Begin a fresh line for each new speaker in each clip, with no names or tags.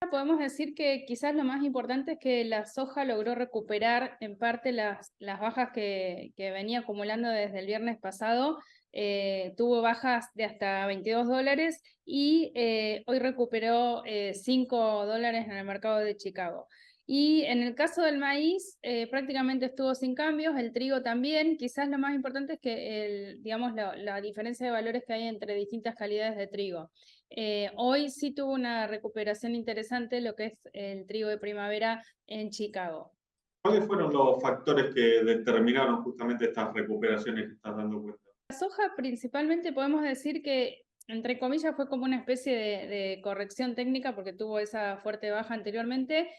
Podemos decir que quizás lo más importante es que la soja logró recuperar en parte las bajas que venía acumulando desde el viernes pasado. Tuvo bajas de hasta $22 y hoy recuperó $5 en el mercado de Chicago. Y en el caso del maíz, prácticamente estuvo sin cambios, el trigo también. Quizás lo más importante es que digamos, la diferencia de valores que hay entre distintas calidades de trigo. Hoy sí tuvo una recuperación interesante lo que es el trigo de primavera en Chicago.
¿Cuáles fueron los factores que determinaron justamente estas recuperaciones que estás dando cuenta?
La soja principalmente podemos decir que, entre comillas, fue como una especie de corrección técnica porque tuvo esa fuerte baja anteriormente,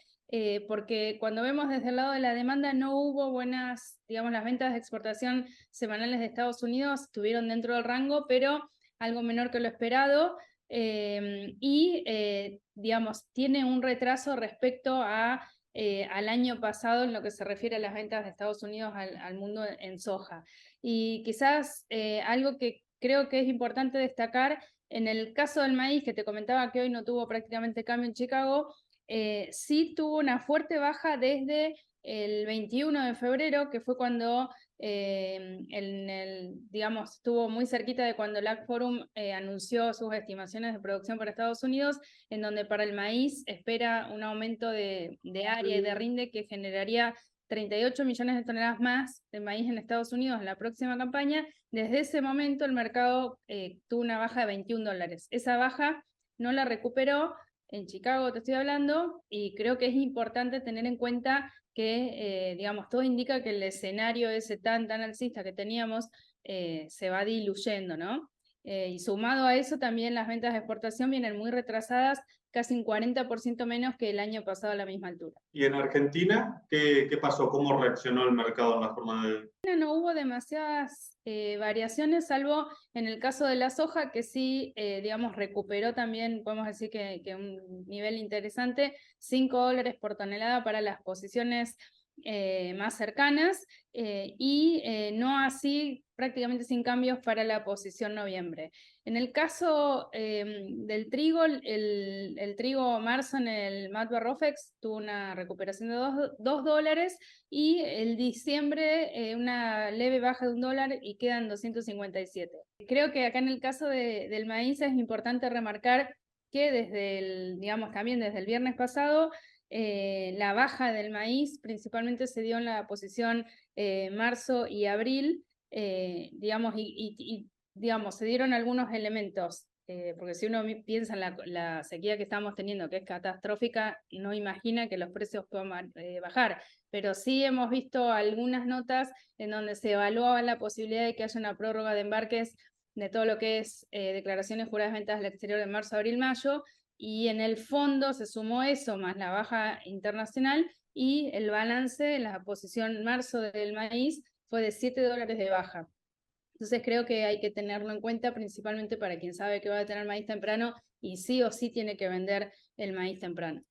porque cuando vemos desde el lado de la demanda no hubo buenas, digamos, las ventas de exportación semanales de Estados Unidos estuvieron dentro del rango, pero algo menor que lo esperado. Digamos, tiene un retraso respecto al año pasado en lo que se refiere a las ventas de Estados Unidos al mundo en soja. Y quizás algo que creo que es importante destacar, en el caso del maíz, que te comentaba que hoy no tuvo prácticamente cambio en Chicago, sí tuvo una fuerte baja desde el 21 de febrero, que fue cuando digamos, estuvo muy cerquita de cuando el Ag Forum anunció sus estimaciones de producción para Estados Unidos, en donde para el maíz espera un aumento de área y de rinde que generaría 38 millones de toneladas más de maíz en Estados Unidos en la próxima campaña. Desde ese momento el mercado tuvo una baja de $21. Esa baja no la recuperó en Chicago, te estoy hablando, y creo que es importante tener en cuenta que, digamos, todo indica que el escenario ese tan alcista que teníamos se va diluyendo, ¿no? Y sumado a eso también las ventas de exportación vienen muy retrasadas, casi un 40% menos que el año pasado a la misma altura.
¿Y en Argentina qué pasó? ¿Cómo reaccionó el mercado en la forma de...?
No hubo demasiadas variaciones, salvo en el caso de la soja, que sí, digamos, recuperó también, podemos decir que un nivel interesante, $5 por tonelada para las posiciones más cercanas, no así prácticamente sin cambios para la posición noviembre. En el caso del trigo, el trigo marzo en el Matba Rofex tuvo una recuperación de $2 y el diciembre una leve baja de $1 y quedan 257. Creo que acá en el caso del maíz es importante remarcar que digamos, también desde el viernes pasado, la baja del maíz principalmente se dio en la posición marzo y abril, digamos, digamos, se dieron algunos elementos, porque si uno piensa en la sequía que estamos teniendo, que es catastrófica, no imagina que los precios puedan bajar, pero sí hemos visto algunas notas en donde se evaluaba la posibilidad de que haya una prórroga de embarques de todo lo que es declaraciones juradas de ventas al exterior de marzo, abril, mayo, y en el fondo se sumó eso más la baja internacional y el balance en la posición marzo del maíz fue de $7 de baja. Entonces creo que hay que tenerlo en cuenta principalmente para quien sabe que va a tener maíz temprano y sí o sí tiene que vender el maíz temprano.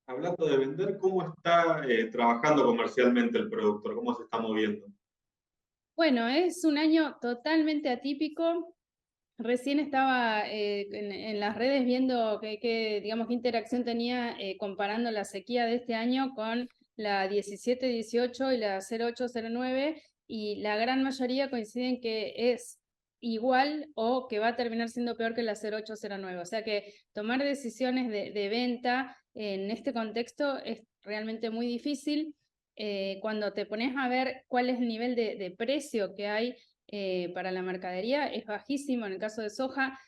Hablando de vender, ¿cómo está trabajando comercialmente el productor? ¿Cómo se está moviendo?
Bueno, es un año totalmente atípico. Recién estaba en las redes viendo digamos, qué interacción tenía comparando la sequía de este año con la 17-18 y la 08-09, y la gran mayoría coinciden que es igual o que va a terminar siendo peor que la 08-09. O sea que tomar decisiones de venta en este contexto es realmente muy difícil. Cuando te pones a ver cuál es el nivel de precio que hay para la mercadería, es bajísimo. En el caso de soja,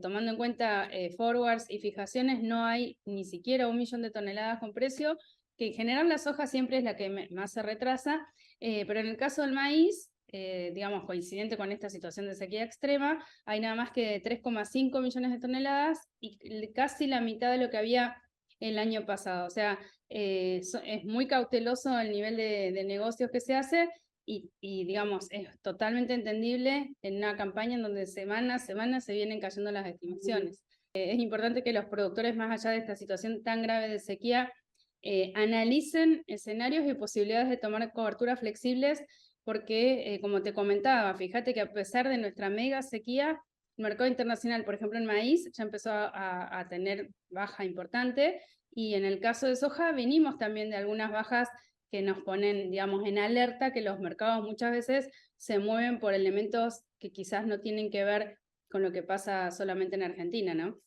tomando en cuenta forwards y fijaciones, no hay ni siquiera 1 millón de toneladas con precio, que en general la soja siempre es la que más se retrasa, pero en el caso del maíz, digamos, coincidente con esta situación de sequía extrema, hay nada más que 3,5 millones de toneladas y casi la mitad de lo que había el año pasado. O sea, es muy cauteloso el nivel de negocios que se hace y, digamos, es totalmente entendible en una campaña en donde semana a semana se vienen cayendo las estimaciones. Es importante que los productores, más allá de esta situación tan grave de sequía, analicen escenarios y posibilidades de tomar coberturas flexibles, porque, como te comentaba, fíjate que a pesar de nuestra mega sequía, mercado internacional, por ejemplo, en maíz, ya empezó a tener baja importante, y en el caso de soja venimos también de algunas bajas que nos ponen, digamos, en alerta, que los mercados muchas veces se mueven por elementos que quizás no tienen que ver con lo que pasa solamente en Argentina, ¿no?